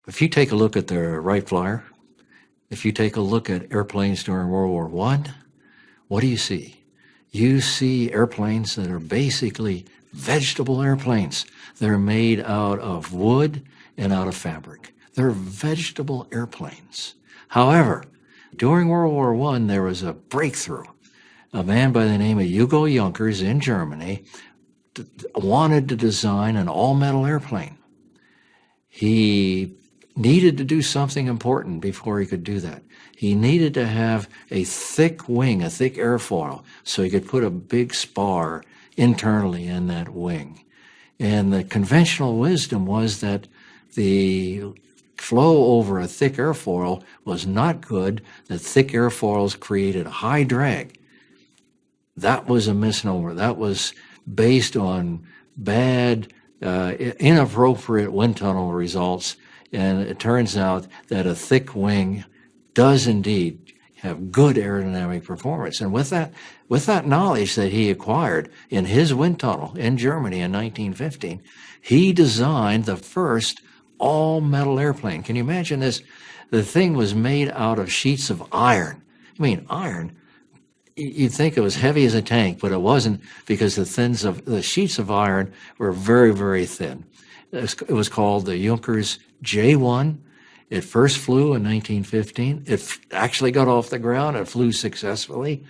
If you take a look at the Wright Flyer, if you take a look at airplanes during World War I, what do you see? You see airplanes that are basically vegetable airplanes. They're made out of wood and out of fabric. They're vegetable airplanes. However, during World War I, there was a breakthrough. A man by the name of Hugo Junkers in Germany wanted to design an all-metal airplane. He needed to do something important before he could do that. He needed to have a thick wing, a thick airfoil, so he could put a big spar internally in that wing. And the conventional wisdom was that the flow over a thick airfoil was not good, that thick airfoils created a high drag. That was a misnomer. That was based on bad, inappropriate wind tunnel results. And it turns out that a thick wing does indeed have good aerodynamic performance. And with that knowledge that he acquired in his wind tunnel in Germany in 1915, he designed the first all-metal airplane. Can you imagine this? The thing was made out of sheets of iron. I mean, iron, you'd think it was heavy as a tank, but it wasn't, because the sheets of iron were very, very thin. It was called the Junkers J1. It first flew in 1915. It actually got off the ground. It flew successfully.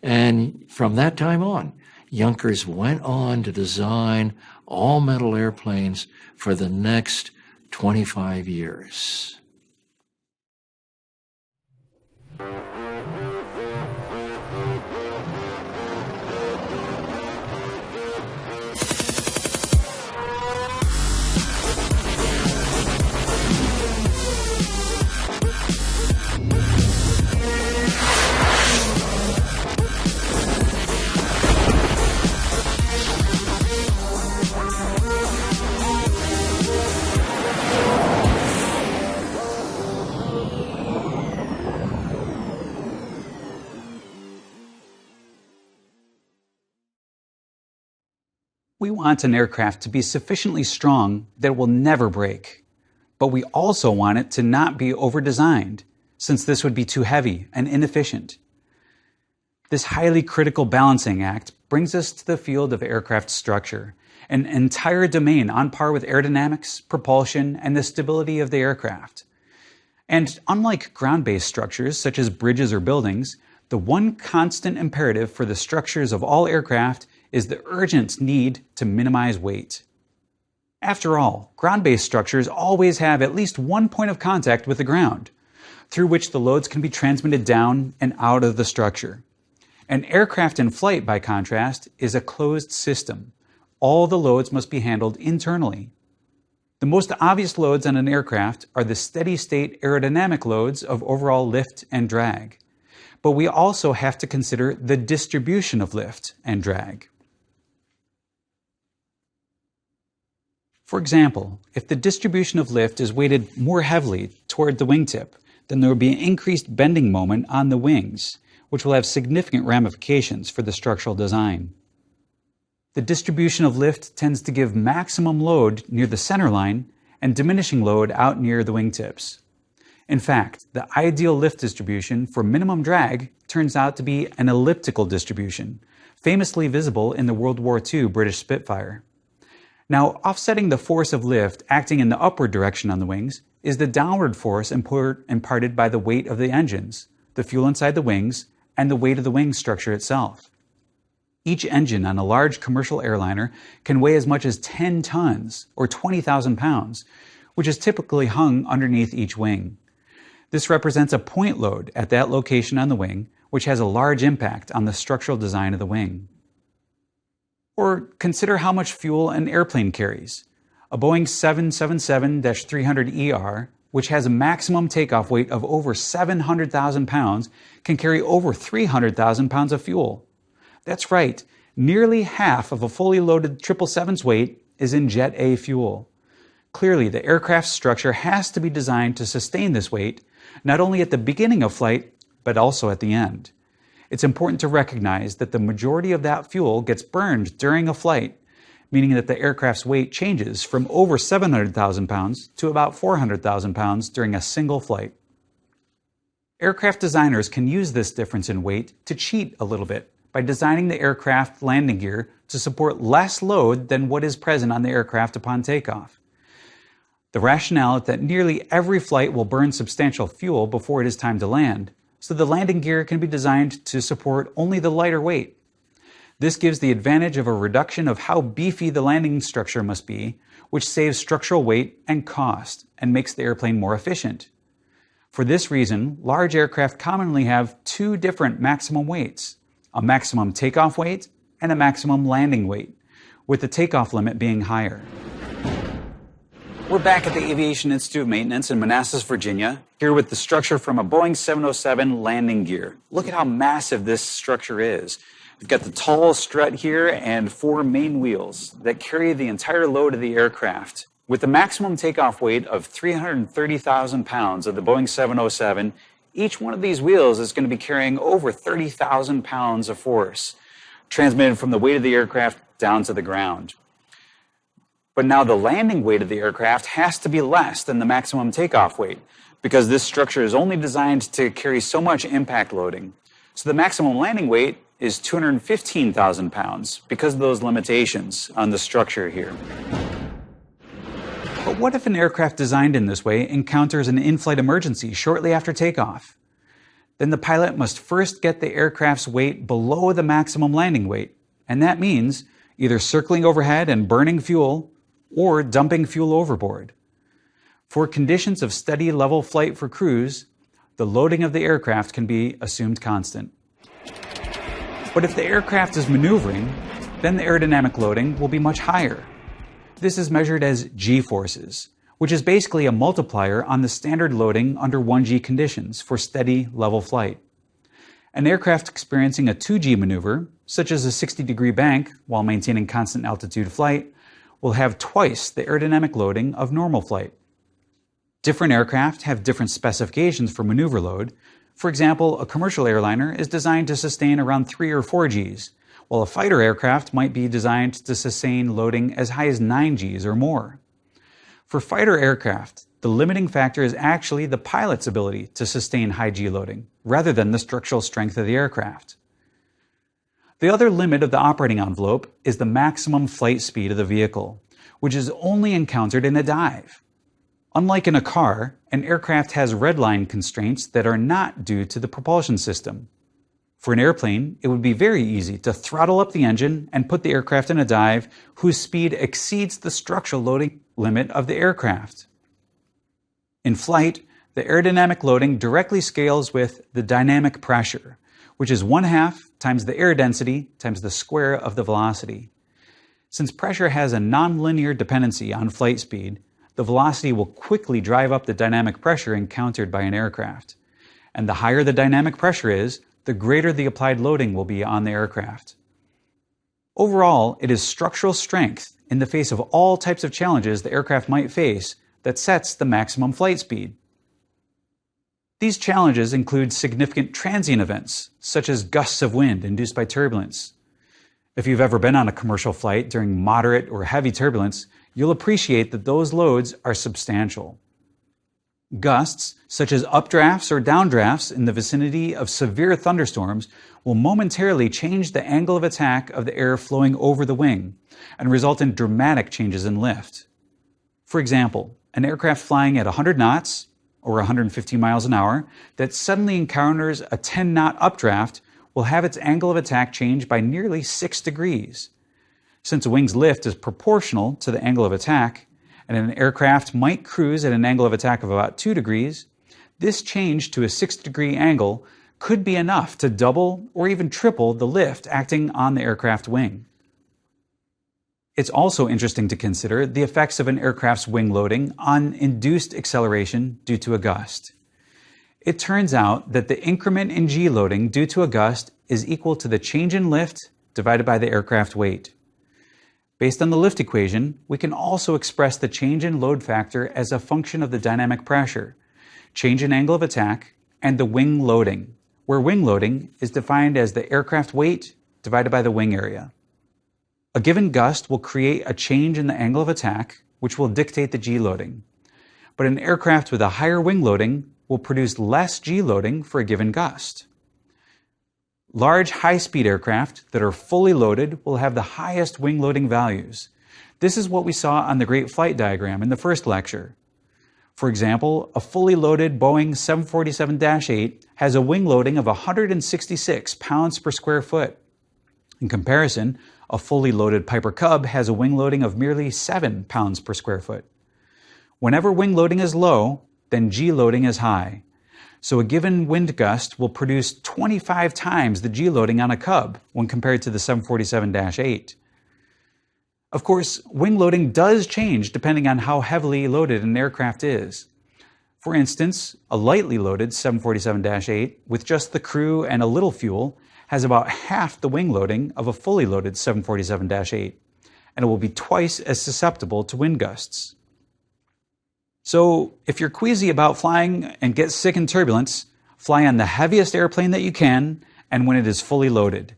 And from that time on, Junkers went on to design all-metal airplanes for the next 25 years. We want an aircraft to be sufficiently strong that it will never break. But we also want it to not be over-designed, since this would be too heavy and inefficient. This highly critical balancing act brings us to the field of aircraft structure, an entire domain on par with aerodynamics, propulsion, and the stability of the aircraft. And unlike ground-based structures such as bridges or buildings, the one constant imperative for the structures of all aircraft is the urgent need to minimize weight. After all, ground-based structures always have at least one point of contact with the ground, through which the loads can be transmitted down and out of the structure. An aircraft in flight, by contrast, is a closed system. All the loads must be handled internally. The most obvious loads on an aircraft are the steady-state aerodynamic loads of overall lift and drag. But we also have to consider the distribution of lift and drag. For example, if the distribution of lift is weighted more heavily toward the wingtip, then there will be an increased bending moment on the wings, which will have significant ramifications for the structural design. The distribution of lift tends to give maximum load near the center line and diminishing load out near the wingtips. In fact, the ideal lift distribution for minimum drag turns out to be an elliptical distribution, famously visible in the World War II British Spitfire. Now, offsetting the force of lift acting in the upward direction on the wings is the downward force imparted by the weight of the engines, the fuel inside the wings, and the weight of the wing structure itself. Each engine on a large commercial airliner can weigh as much as 10 tons, or 20,000 pounds, which is typically hung underneath each wing. This represents a point load at that location on the wing, which has a large impact on the structural design of the wing. Or consider how much fuel an airplane carries. A Boeing 777-300ER, which has a maximum takeoff weight of over 700,000 pounds, can carry over 300,000 pounds of fuel. That's right, nearly half of a fully loaded 777's weight is in Jet A fuel. Clearly, the aircraft's structure has to be designed to sustain this weight, not only at the beginning of flight, but also at the end. It's important to recognize that the majority of that fuel gets burned during a flight, meaning that the aircraft's weight changes from over 700,000 pounds to about 400,000 pounds during a single flight. Aircraft designers can use this difference in weight to cheat a little bit by designing the aircraft landing gear to support less load than what is present on the aircraft upon takeoff. The rationale is that nearly every flight will burn substantial fuel before it is time to land, so the landing gear can be designed to support only the lighter weight. This gives the advantage of a reduction of how beefy the landing structure must be, which saves structural weight and cost and makes the airplane more efficient. For this reason, large aircraft commonly have two different maximum weights, a maximum takeoff weight and a maximum landing weight, with the takeoff limit being higher. We're back at the Aviation Institute of Maintenance in Manassas, Virginia, here with the structure from a Boeing 707 landing gear. Look at how massive this structure is. We've got the tall strut here and 4 main wheels that carry the entire load of the aircraft. With the maximum takeoff weight of 330,000 pounds of the Boeing 707, each one of these wheels is going to be carrying over 30,000 pounds of force, transmitted from the weight of the aircraft down to the ground. But now the landing weight of the aircraft has to be less than the maximum takeoff weight, because this structure is only designed to carry so much impact loading. So the maximum landing weight is 215,000 pounds because of those limitations on the structure here. But what if an aircraft designed in this way encounters an in-flight emergency shortly after takeoff? Then the pilot must first get the aircraft's weight below the maximum landing weight, and that means either circling overhead and burning fuel or dumping fuel overboard. For conditions of steady level flight for cruise, the loading of the aircraft can be assumed constant. But if the aircraft is maneuvering, then the aerodynamic loading will be much higher. This is measured as G-forces, which is basically a multiplier on the standard loading under 1G conditions for steady level flight. An aircraft experiencing a 2G maneuver, such as a 60-degree bank while maintaining constant altitude flight, will have twice the aerodynamic loading of normal flight. Different aircraft have different specifications for maneuver load. For example, a commercial airliner is designed to sustain around 3 or 4 Gs, while a fighter aircraft might be designed to sustain loading as high as 9 Gs or more. For fighter aircraft, the limiting factor is actually the pilot's ability to sustain high G loading, rather than the structural strength of the aircraft. The other limit of the operating envelope is the maximum flight speed of the vehicle, which is only encountered in a dive. Unlike in a car, an aircraft has redline constraints that are not due to the propulsion system. For an airplane, it would be very easy to throttle up the engine and put the aircraft in a dive whose speed exceeds the structural loading limit of the aircraft. In flight, the aerodynamic loading directly scales with the dynamic pressure, which is 1/2 times the air density times the square of the velocity. Since pressure has a nonlinear dependency on flight speed, the velocity will quickly drive up the dynamic pressure encountered by an aircraft. And the higher the dynamic pressure is, the greater the applied loading will be on the aircraft. Overall, it is structural strength in the face of all types of challenges the aircraft might face that sets the maximum flight speed. These challenges include significant transient events, such as gusts of wind induced by turbulence. If you've ever been on a commercial flight during moderate or heavy turbulence, you'll appreciate that those loads are substantial. Gusts, such as updrafts or downdrafts in the vicinity of severe thunderstorms, will momentarily change the angle of attack of the air flowing over the wing and result in dramatic changes in lift. For example, an aircraft flying at 100 knots or 115 miles an hour that suddenly encounters a 10-knot updraft will have its angle of attack change by nearly 6 degrees. Since a wing's lift is proportional to the angle of attack, and an aircraft might cruise at an angle of attack of about 2 degrees, this change to a 6-degree angle could be enough to double or even triple the lift acting on the aircraft wing. It's also interesting to consider the effects of an aircraft's wing loading on induced acceleration due to a gust. It turns out that the increment in G loading due to a gust is equal to the change in lift divided by the aircraft weight. Based on the lift equation, we can also express the change in load factor as a function of the dynamic pressure, change in angle of attack, and the wing loading, where wing loading is defined as the aircraft weight divided by the wing area. A given gust will create a change in the angle of attack, which will dictate the G loading. But an aircraft with a higher wing loading will produce less G loading for a given gust. Large high-speed aircraft that are fully loaded will have the highest wing loading values. This is what we saw on the Great Flight Diagram in the first lecture. For example, a fully loaded Boeing 747-8 has a wing loading of 166 pounds per square foot. In comparison, a fully loaded Piper Cub has a wing loading of merely 7 pounds per square foot. Whenever wing loading is low, then G loading is high. So a given wind gust will produce 25 times the G loading on a Cub when compared to the 747-8. Of course, wing loading does change depending on how heavily loaded an aircraft is. For instance, a lightly loaded 747-8 with just the crew and a little fuel has about half the wing loading of a fully loaded 747-8, and it will be twice as susceptible to wind gusts. So, if you're queasy about flying and get sick in turbulence, fly on the heaviest airplane that you can and when it is fully loaded.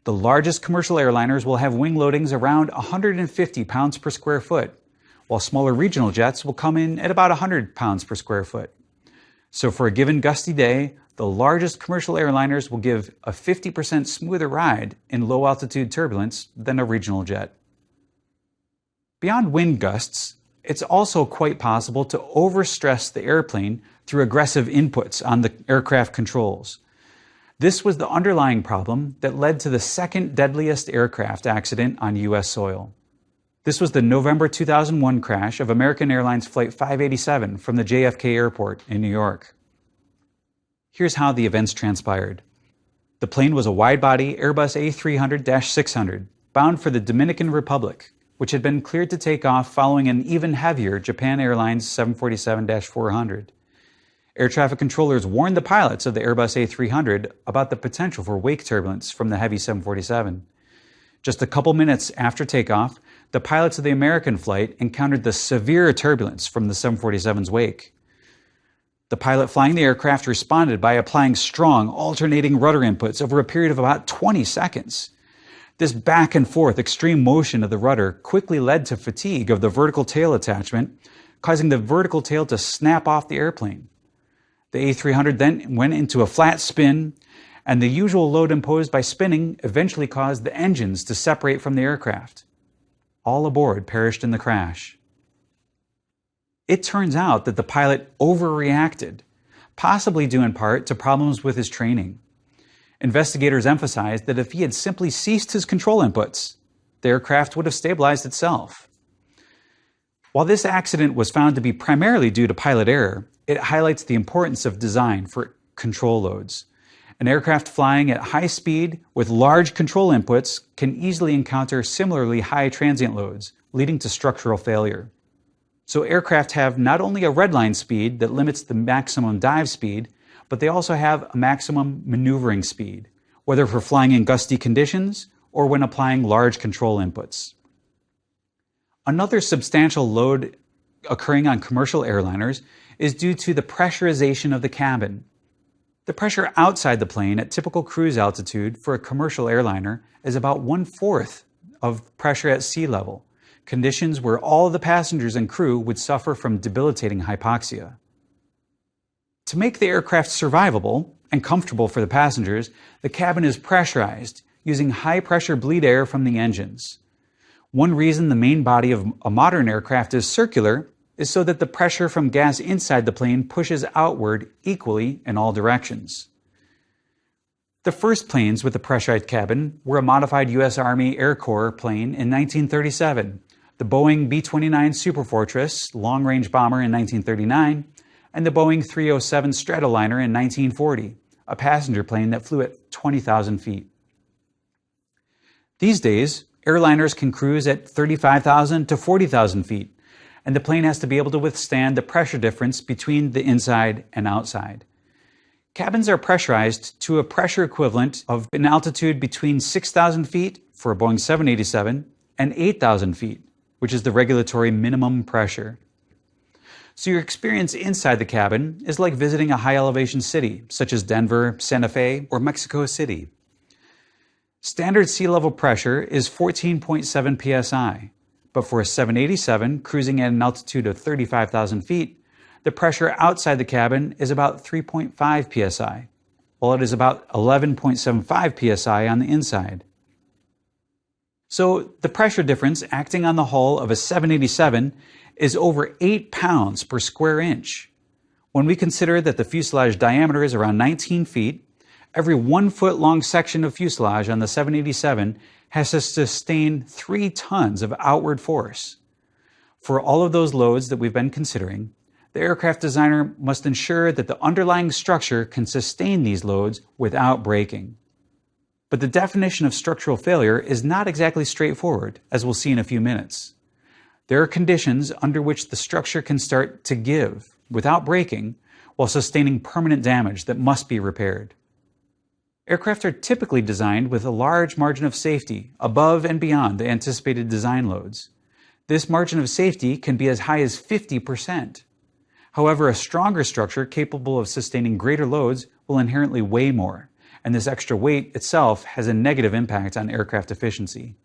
The largest commercial airliners will have wing loadings around 150 pounds per square foot, while smaller regional jets will come in at about 100 pounds per square foot. So for a given gusty day, the largest commercial airliners will give a 50% smoother ride in low altitude turbulence than a regional jet. Beyond wind gusts, it's also quite possible to overstress the airplane through aggressive inputs on the aircraft controls. This was the underlying problem that led to the second deadliest aircraft accident on U.S. soil. This was the November 2001 crash of American Airlines Flight 587 from the JFK Airport in New York. Here's how the events transpired. The plane was a wide-body Airbus A300-600 bound for the Dominican Republic, which had been cleared to take off following an even heavier Japan Airlines 747-400. Air traffic controllers warned the pilots of the Airbus A300 about the potential for wake turbulence from the heavy 747. Just a couple minutes after takeoff, the pilots of the American flight encountered the severe turbulence from the 747's wake. The pilot flying the aircraft responded by applying strong, alternating rudder inputs over a period of about 20 seconds. This back and forth extreme motion of the rudder quickly led to fatigue of the vertical tail attachment, causing the vertical tail to snap off the airplane. The A300 then went into a flat spin, and the usual load imposed by spinning eventually caused the engines to separate from the aircraft. All aboard perished in the crash. It turns out that the pilot overreacted, possibly due in part to problems with his training. Investigators emphasized that if he had simply ceased his control inputs, the aircraft would have stabilized itself. While this accident was found to be primarily due to pilot error, it highlights the importance of design for control loads. An aircraft flying at high speed with large control inputs can easily encounter similarly high transient loads, leading to structural failure. So aircraft have not only a redline speed that limits the maximum dive speed, but they also have a maximum maneuvering speed, whether for flying in gusty conditions or when applying large control inputs. Another substantial load occurring on commercial airliners is due to the pressurization of the cabin. The pressure outside the plane at typical cruise altitude for a commercial airliner is about 1/4 of pressure at sea level, conditions where all of the passengers and crew would suffer from debilitating hypoxia. To make the aircraft survivable and comfortable for the passengers, the cabin is pressurized using high-pressure bleed air from the engines. One reason the main body of a modern aircraft is circular is so that the pressure from gas inside the plane pushes outward equally in all directions. The first planes with a pressurized cabin were a modified U.S. Army Air Corps plane in 1937, the Boeing B-29 Superfortress long-range bomber in 1939, and the Boeing 307 Stratoliner in 1940, a passenger plane that flew at 20,000 feet. These days, airliners can cruise at 35,000 to 40,000 feet, and the plane has to be able to withstand the pressure difference between the inside and outside. Cabins are pressurized to a pressure equivalent of an altitude between 6,000 feet for a Boeing 787 and 8,000 feet, which is the regulatory minimum pressure. So your experience inside the cabin is like visiting a high elevation city, such as Denver, Santa Fe, or Mexico City. Standard sea level pressure is 14.7 psi, but for a 787 cruising at an altitude of 35,000 feet, the pressure outside the cabin is about 3.5 psi, while it is about 11.75 psi on the inside. So the pressure difference acting on the hull of a 787 is over 8 pounds per square inch. When we consider that the fuselage diameter is around 19 feet, every 1 foot long section of fuselage on the 787 has to sustain 3 tons of outward force. For all of those loads that we've been considering, the aircraft designer must ensure that the underlying structure can sustain these loads without breaking. But the definition of structural failure is not exactly straightforward, as we'll see in a few minutes. There are conditions under which the structure can start to give without breaking while sustaining permanent damage that must be repaired. Aircraft are typically designed with a large margin of safety above and beyond the anticipated design loads. This margin of safety can be as high as 50%. However, a stronger structure capable of sustaining greater loads will inherently weigh more, and this extra weight itself has a negative impact on aircraft efficiency.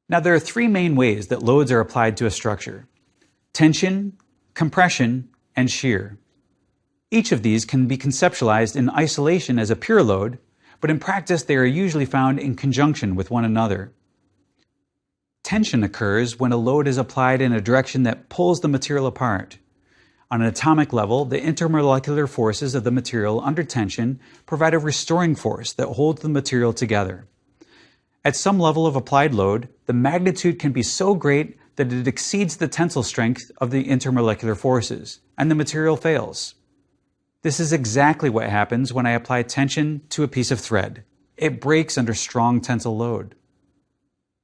Now, there are 3 main ways that loads are applied to a structure: tension, compression, and shear. Each of these can be conceptualized in isolation as a pure load, but in practice they are usually found in conjunction with one another. Tension occurs when a load is applied in a direction that pulls the material apart. On an atomic level, the intermolecular forces of the material under tension provide a restoring force that holds the material together. At some level of applied load, the magnitude can be so great that it exceeds the tensile strength of the intermolecular forces, and the material fails. This is exactly what happens when I apply tension to a piece of thread. It breaks under strong tensile load.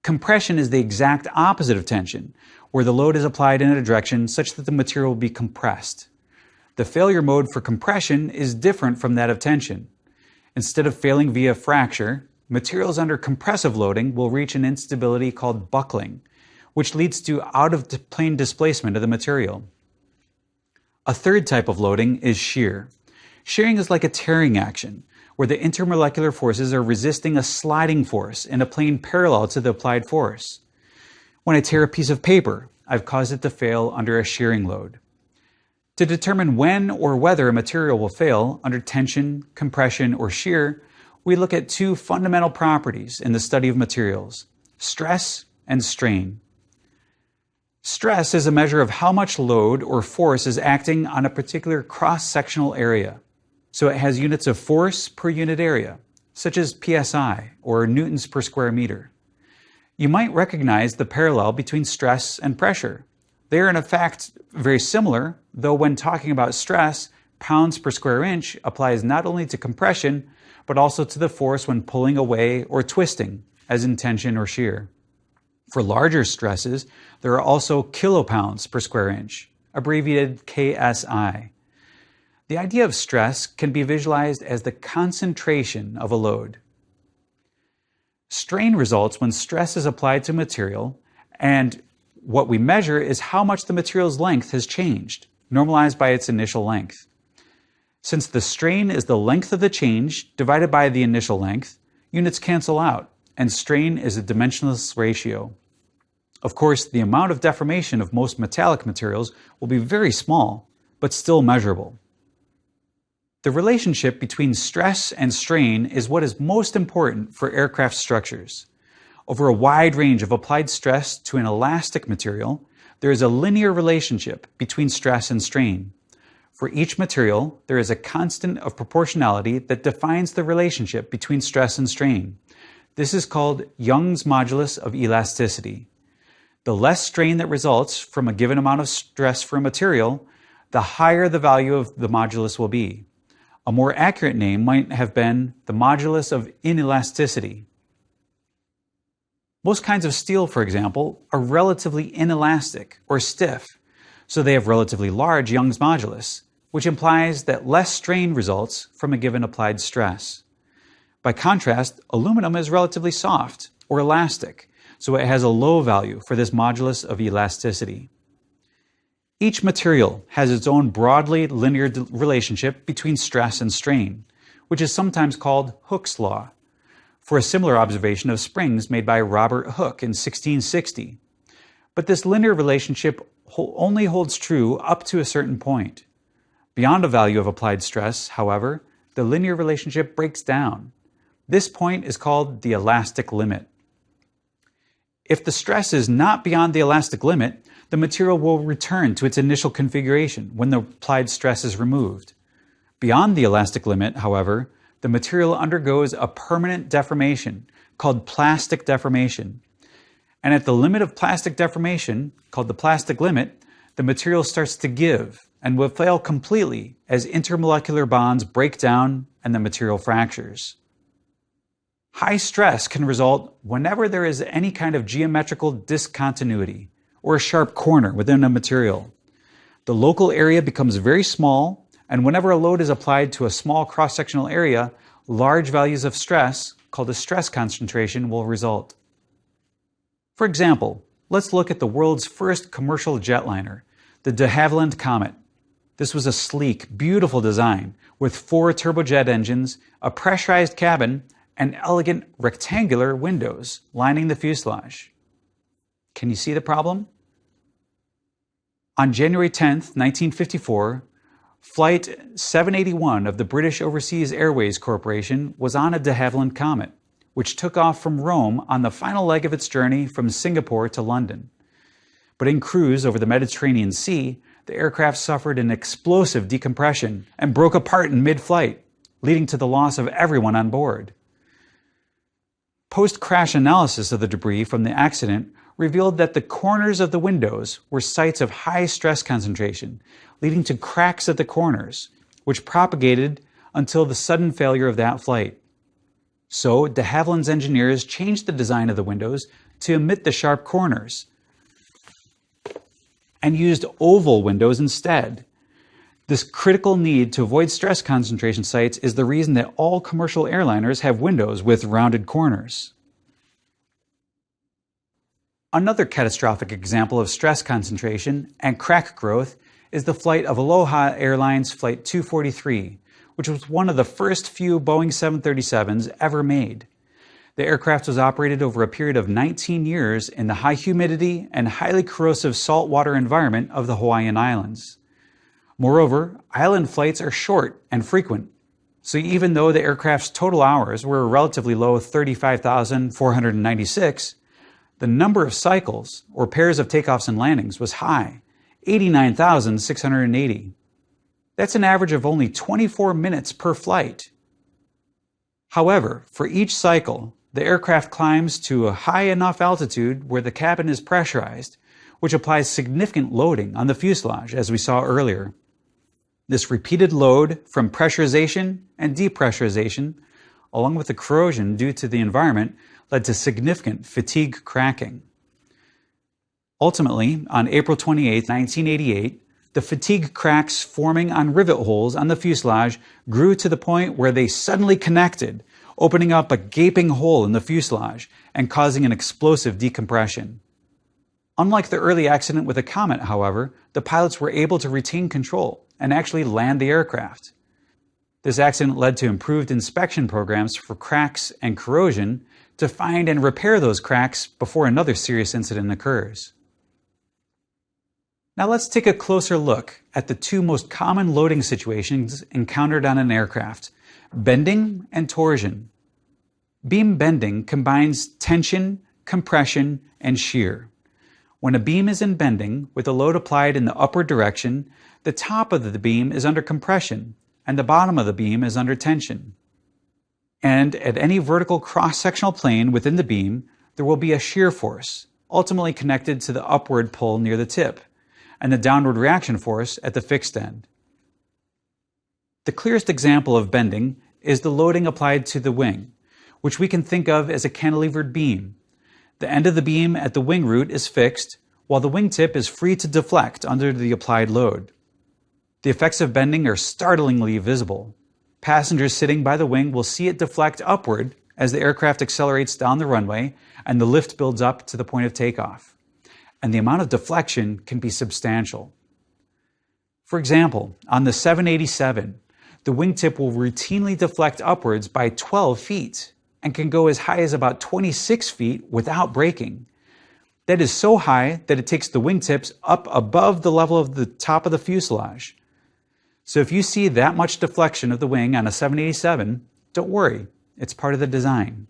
Compression is the exact opposite of tension, where the load is applied in a direction such that the material will be compressed. The failure mode for compression is different from that of tension. Instead of failing via fracture, materials under compressive loading will reach an instability called buckling, which leads to out-of-plane displacement of the material. A third type of loading is shear. Shearing is like a tearing action, where the intermolecular forces are resisting a sliding force in a plane parallel to the applied force. When I tear a piece of paper, I've caused it to fail under a shearing load. To determine when or whether a material will fail under tension, compression, or shear, we look at 2 fundamental properties in the study of materials: stress and strain. Stress is a measure of how much load or force is acting on a particular cross-sectional area. So it has units of force per unit area, such as psi or newtons per square meter. You might recognize the parallel between stress and pressure. They are in fact very similar, though when talking about stress, pounds per square inch applies not only to compression, but also to the force when pulling away or twisting, as in tension or shear. For larger stresses, there are also kilopounds per square inch, abbreviated KSI. The idea of stress can be visualized as the concentration of a load. Strain results when stress is applied to material, and what we measure is how much the material's length has changed, normalized by its initial length. Since the strain is the length of the change divided by the initial length, units cancel out, and strain is a dimensionless ratio. Of course, the amount of deformation of most metallic materials will be very small, but still measurable. The relationship between stress and strain is what is most important for aircraft structures. Over a wide range of applied stress to an elastic material, there is a linear relationship between stress and strain. For each material, there is a constant of proportionality that defines the relationship between stress and strain. This is called Young's modulus of elasticity. The less strain that results from a given amount of stress for a material, the higher the value of the modulus will be. A more accurate name might have been the modulus of inelasticity. Most kinds of steel, for example, are relatively inelastic or stiff, so they have relatively large Young's modulus, which implies that less strain results from a given applied stress. By contrast, aluminum is relatively soft or elastic, so it has a low value for this modulus of elasticity. Each material has its own broadly linear relationship between stress and strain, which is sometimes called Hooke's law. for a similar observation of springs made by Robert Hooke in 1660. But this linear relationship only holds true up to a certain point. Beyond a value of applied stress, however, the linear relationship breaks down. This point is called the elastic limit. If the stress is not beyond the elastic limit, the material will return to its initial configuration when the applied stress is removed. Beyond the elastic limit, however, the material undergoes a permanent deformation called plastic deformation. And at the limit of plastic deformation, called the plastic limit, the material starts to give and will fail completely as intermolecular bonds break down and the material fractures. High stress can result whenever there is any kind of geometrical discontinuity or a sharp corner within a material. The local area becomes very small, and whenever a load is applied to a small cross-sectional area, large values of stress, called a stress concentration, will result. For example, let's look at the world's first commercial jetliner, the de Havilland Comet. This was a sleek, beautiful design with 4 turbojet engines, a pressurized cabin, and elegant rectangular windows lining the fuselage. Can you see the problem? On January 10, 1954, Flight 781 of the British Overseas Airways Corporation was on a de Havilland Comet, which took off from Rome on the final leg of its journey from Singapore to London. But in cruise over the Mediterranean Sea, the aircraft suffered an explosive decompression and broke apart in mid-flight, leading to the loss of everyone on board. Post-crash analysis of the debris from the accident revealed that the corners of the windows were sites of high stress concentration, leading to cracks at the corners, which propagated until the sudden failure of that flight. So, de Havilland's engineers changed the design of the windows to omit the sharp corners and used oval windows instead. This critical need to avoid stress concentration sites is the reason that all commercial airliners have windows with rounded corners. Another catastrophic example of stress concentration and crack growth is the flight of Aloha Airlines Flight 243, which was one of the first few Boeing 737s ever made. The aircraft was operated over a period of 19 years in the high humidity and highly corrosive saltwater environment of the Hawaiian Islands. Moreover, island flights are short and frequent, so even though the aircraft's total hours were a relatively low 35,496, the number of cycles, or pairs of takeoffs and landings, was high, 89,680. That's an average of only 24 minutes per flight. However, for each cycle, the aircraft climbs to a high enough altitude where the cabin is pressurized, which applies significant loading on the fuselage, as we saw earlier. This repeated load from pressurization and depressurization, along with the corrosion due to the environment, led to significant fatigue cracking. Ultimately, on April 28, 1988, the fatigue cracks forming on rivet holes on the fuselage grew to the point where they suddenly connected, opening up a gaping hole in the fuselage and causing an explosive decompression. Unlike the early accident with the Comet, however, the pilots were able to retain control and actually land the aircraft. This accident led to improved inspection programs for cracks and corrosion to find and repair those cracks before another serious incident occurs. Now let's take a closer look at the 2 most common loading situations encountered on an aircraft: bending and torsion. Beam bending combines tension, compression, and shear. When a beam is in bending with a load applied in the upward direction, the top of the beam is under compression and the bottom of the beam is under tension. And at any vertical cross-sectional plane within the beam, there will be a shear force, ultimately connected to the upward pull near the tip, and the downward reaction force at the fixed end. The clearest example of bending is the loading applied to the wing, which we can think of as a cantilevered beam. The end of the beam at the wing root is fixed, while the wingtip is free to deflect under the applied load. The effects of bending are startlingly visible. Passengers sitting by the wing will see it deflect upward as the aircraft accelerates down the runway and the lift builds up to the point of takeoff. And the amount of deflection can be substantial. For example, on the 787, the wingtip will routinely deflect upwards by 12 feet, and can go as high as about 26 feet without breaking. That is so high that it takes the wingtips up above the level of the top of the fuselage. So if you see that much deflection of the wing on a 787, don't worry, it's part of the design.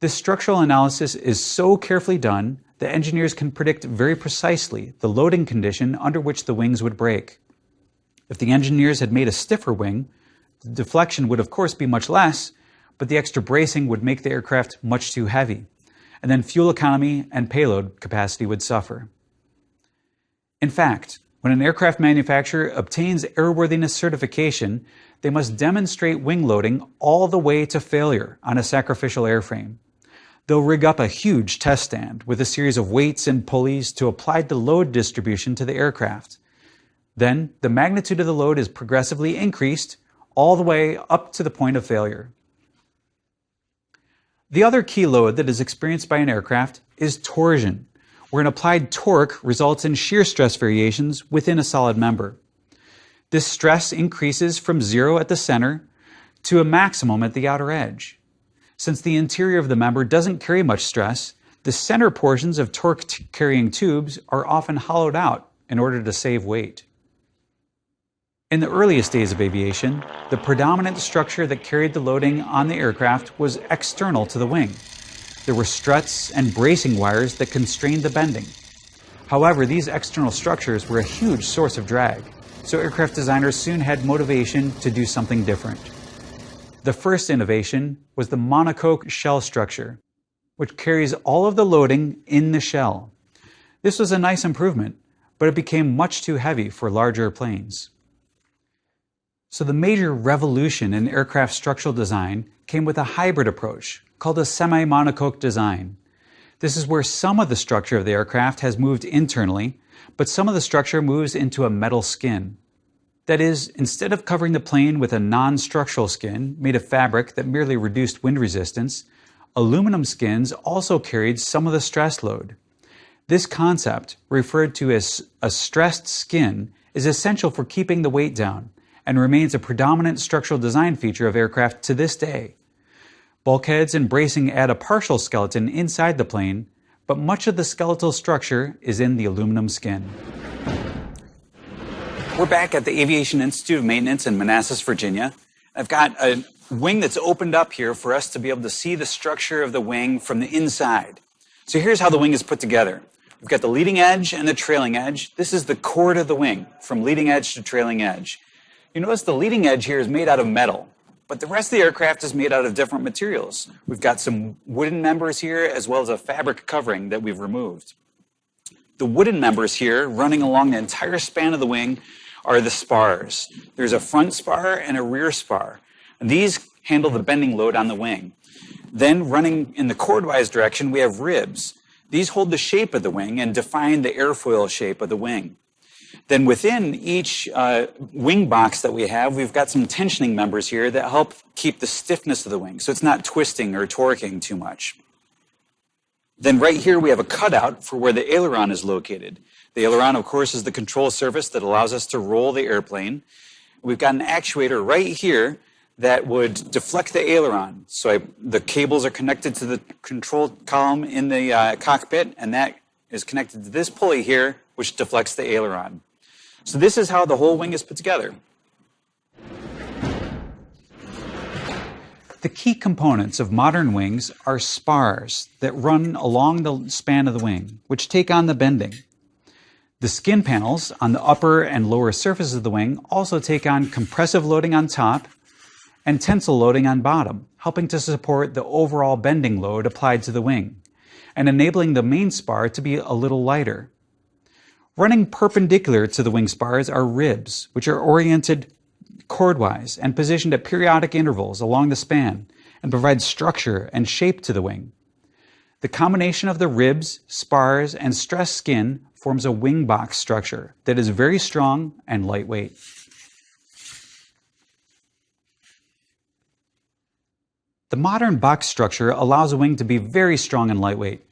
This structural analysis is so carefully done that engineers can predict very precisely the loading condition under which the wings would break. If the engineers had made a stiffer wing, the deflection would of course be much less, but the extra bracing would make the aircraft much too heavy, and then fuel economy and payload capacity would suffer. In fact, when an aircraft manufacturer obtains airworthiness certification, they must demonstrate wing loading all the way to failure on a sacrificial airframe. They'll rig up a huge test stand with a series of weights and pulleys to apply the load distribution to the aircraft. Then, the magnitude of the load is progressively increased all the way up to the point of failure. The other key load that is experienced by an aircraft is torsion, where an applied torque results in shear stress variations within a solid member. This stress increases from zero at the center to a maximum at the outer edge. Since the interior of the member doesn't carry much stress, the center portions of torque-carrying tubes are often hollowed out in order to save weight. In the earliest days of aviation, the predominant structure that carried the loading on the aircraft was external to the wing. There were struts and bracing wires that constrained the bending. However, these external structures were a huge source of drag, so aircraft designers soon had motivation to do something different. The first innovation was the monocoque shell structure, which carries all of the loading in the shell. This was a nice improvement, but it became much too heavy for larger planes. So the major revolution in aircraft structural design came with a hybrid approach called a semi-monocoque design. This is where some of the structure of the aircraft has moved internally, but some of the structure moves into a metal skin. That is, instead of covering the plane with a non-structural skin made of fabric that merely reduced wind resistance, aluminum skins also carried some of the stress load. This concept, referred to as a stressed skin, is essential for keeping the weight down and remains a predominant structural design feature of aircraft to this day. Bulkheads and bracing add a partial skeleton inside the plane, but much of the skeletal structure is in the aluminum skin. We're back at the Aviation Institute of Maintenance in Manassas, Virginia. I've got a wing that's opened up here for us to be able to see the structure of the wing from the inside. So here's how the wing is put together. We've got the leading edge and the trailing edge. This is the chord of the wing, from leading edge to trailing edge. You notice the leading edge here is made out of metal, but the rest of the aircraft is made out of different materials. We've got some wooden members here, as well as a fabric covering that we've removed. The wooden members here, running along the entire span of the wing, are the spars. There's a front spar and a rear spar. And these handle the bending load on the wing. Then, running in the chordwise direction, we have ribs. These hold the shape of the wing and define the airfoil shape of the wing. Then within each wing box that we have, we've got some tensioning members here that help keep the stiffness of the wing, so it's not twisting or torquing too much. Then right here we have a cutout for where the aileron is located. The aileron, of course, is the control surface that allows us to roll the airplane. We've got an actuator right here that would deflect the aileron. So the cables are connected to the control column in the cockpit, and that is connected to this pulley here, which deflects the aileron. So this is how the whole wing is put together. The key components of modern wings are spars that run along the span of the wing, which take on the bending. The skin panels on the upper and lower surfaces of the wing also take on compressive loading on top and tensile loading on bottom, helping to support the overall bending load applied to the wing, and enabling the main spar to be a little lighter. Running perpendicular to the wing spars are ribs, which are oriented chordwise and positioned at periodic intervals along the span and provide structure and shape to the wing. The combination of the ribs, spars, and stress skin forms a wing box structure that is very strong and lightweight. The modern box structure allows a wing to be very strong and lightweight,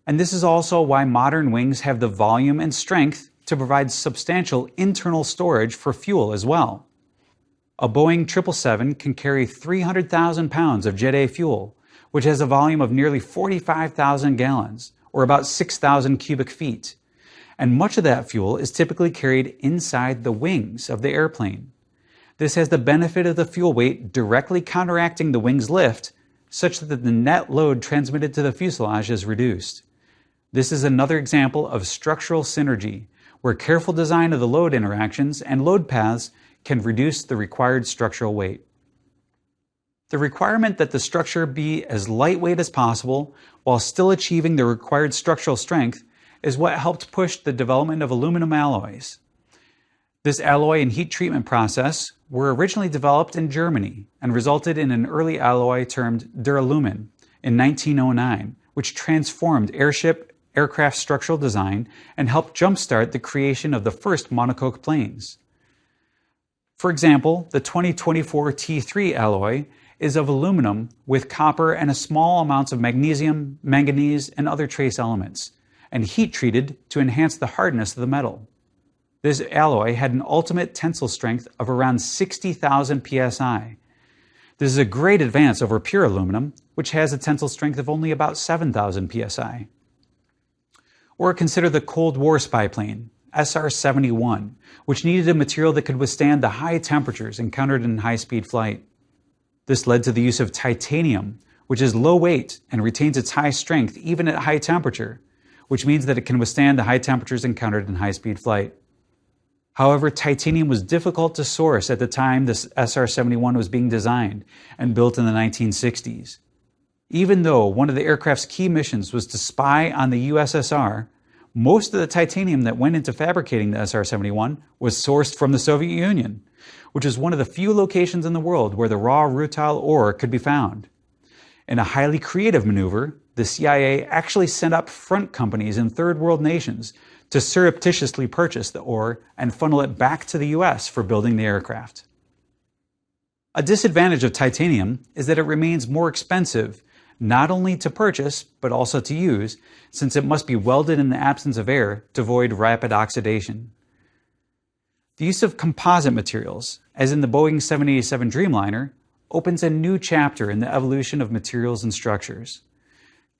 and this is also why modern wings have the volume and strength to provide substantial internal storage for fuel as well. A Boeing 777 can carry 300,000 pounds of Jet A fuel, which has a volume of nearly 45,000 gallons, or about 6,000 cubic feet. And much of that fuel is typically carried inside the wings of the airplane. This has the benefit of the fuel weight directly counteracting the wing's lift, such that the net load transmitted to the fuselage is reduced. This is another example of structural synergy, where careful design of the load interactions and load paths can reduce the required structural weight. The requirement that the structure be as lightweight as possible while still achieving the required structural strength is what helped push the development of aluminum alloys. This alloy and heat treatment process were originally developed in Germany and resulted in an early alloy termed duralumin in 1909, which transformed aircraft structural design and helped jumpstart the creation of the first monocoque planes. For example, the 2024 T3 alloy is of aluminum with copper and a small amounts of magnesium, manganese, and other trace elements, and heat treated to enhance the hardness of the metal. This alloy had an ultimate tensile strength of around 60,000 psi. This is a great advance over pure aluminum, which has a tensile strength of only about 7,000 psi. Or consider the Cold War spy plane, SR-71, which needed a material that could withstand the high temperatures encountered in high-speed flight. This led to the use of titanium, which is low weight and retains its high strength even at high temperature, which means that it can withstand the high temperatures encountered in high-speed flight. However, titanium was difficult to source at the time this SR-71 was being designed and built in the 1960s. Even though one of the aircraft's key missions was to spy on the USSR, most of the titanium that went into fabricating the SR-71 was sourced from the Soviet Union, which is one of the few locations in the world where the raw rutile ore could be found. In a highly creative maneuver, the CIA actually sent up front companies in third world nations to surreptitiously purchase the ore and funnel it back to the US for building the aircraft. A disadvantage of titanium is that it remains more expensive, not only to purchase, but also to use, since it must be welded in the absence of air to avoid rapid oxidation. The use of composite materials, as in the Boeing 787 Dreamliner, opens a new chapter in the evolution of materials and structures.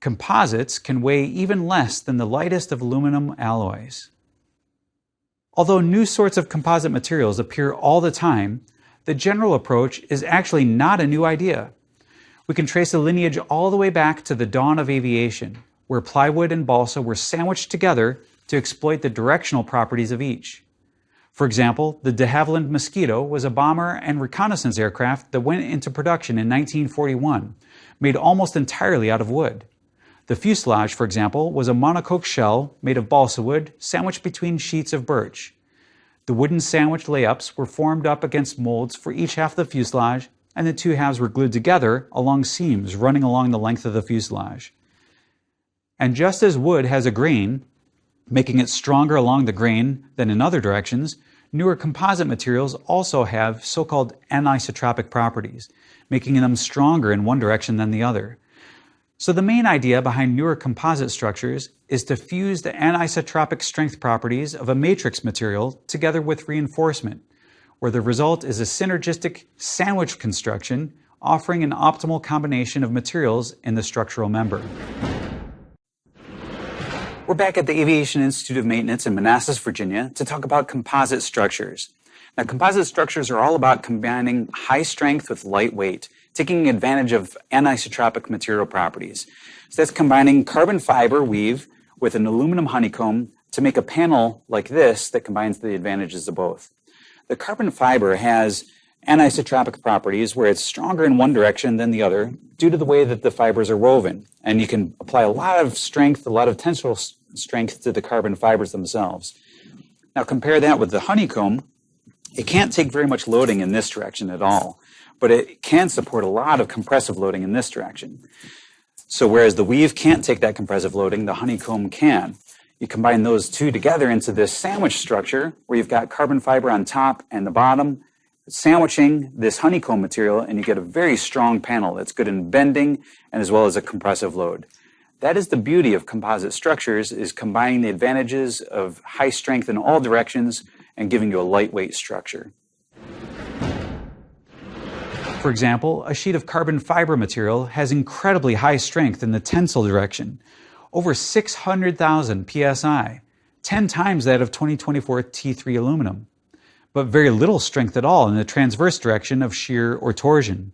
Composites can weigh even less than the lightest of aluminum alloys. Although new sorts of composite materials appear all the time, the general approach is actually not a new idea. We can trace a lineage all the way back to the dawn of aviation, where plywood and balsa were sandwiched together to exploit the directional properties of each. For example, the de Havilland Mosquito was a bomber and reconnaissance aircraft that went into production in 1941, made almost entirely out of wood. The fuselage, for example, was a monocoque shell made of balsa wood sandwiched between sheets of birch. The wooden sandwich layups were formed up against molds for each half of the fuselage, and the two halves were glued together along seams running along the length of the fuselage. And just as wood has a grain, making it stronger along the grain than in other directions, newer composite materials also have so-called anisotropic properties, making them stronger in one direction than the other. So the main idea behind newer composite structures is to fuse the anisotropic strength properties of a matrix material together with reinforcement, where the result is a synergistic sandwich construction offering an optimal combination of materials in the structural member. We're back at the Aviation Institute of Maintenance in Manassas, Virginia, to talk about composite structures. Now, composite structures are all about combining high strength with light weight, taking advantage of anisotropic material properties. So that's combining carbon fiber weave with an aluminum honeycomb to make a panel like this that combines the advantages of both. The carbon fiber has anisotropic properties where it's stronger in one direction than the other due to the way that the fibers are woven. And you can apply a lot of strength, a lot of tensile strength to the carbon fibers themselves. Now compare that with the honeycomb. It can't take very much loading in this direction at all, but it can support a lot of compressive loading in this direction. So whereas the weave can't take that compressive loading, the honeycomb can. You combine those two together into this sandwich structure where you've got carbon fiber on top and the bottom, sandwiching this honeycomb material, and you get a very strong panel that's good in bending and as well as a compressive load. That is the beauty of composite structures, is combining the advantages of high strength in all directions and giving you a lightweight structure. For example, a sheet of carbon fiber material has incredibly high strength in the tensile direction, over 600,000 psi, 10 times that of 2024 T3 aluminum, but very little strength at all in the transverse direction of shear or torsion.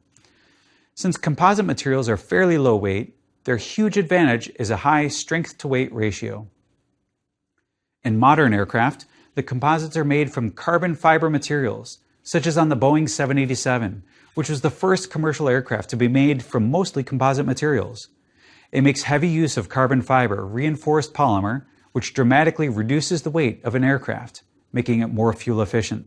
Since composite materials are fairly low weight, their huge advantage is a high strength-to-weight ratio. In modern aircraft, the composites are made from carbon fiber materials, such as on the Boeing 787, which was the first commercial aircraft to be made from mostly composite materials. It makes heavy use of carbon fiber reinforced polymer, which dramatically reduces the weight of an aircraft, making it more fuel efficient.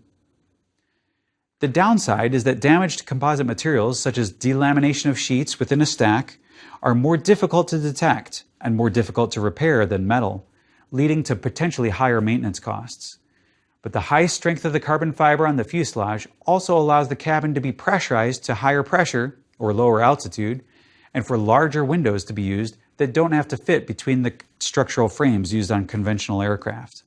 The downside is that damaged composite materials, such as delamination of sheets within a stack, are more difficult to detect and more difficult to repair than metal, leading to potentially higher maintenance costs. But the high strength of the carbon fiber on the fuselage also allows the cabin to be pressurized to higher pressure or lower altitude, and for larger windows to be used that don't have to fit between the structural frames used on conventional aircraft.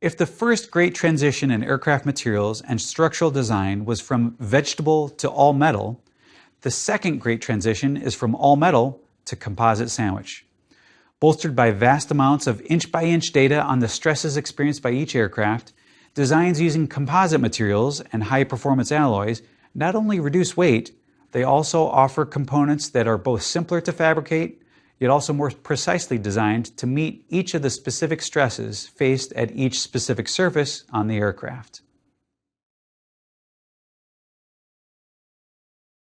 If the first great transition in aircraft materials and structural design was from vegetable to all metal, the second great transition is from all metal to composite sandwich. Bolstered by vast amounts of inch-by-inch data on the stresses experienced by each aircraft, designs using composite materials and high-performance alloys not only reduce weight, they also offer components that are both simpler to fabricate, yet also more precisely designed to meet each of the specific stresses faced at each specific surface on the aircraft.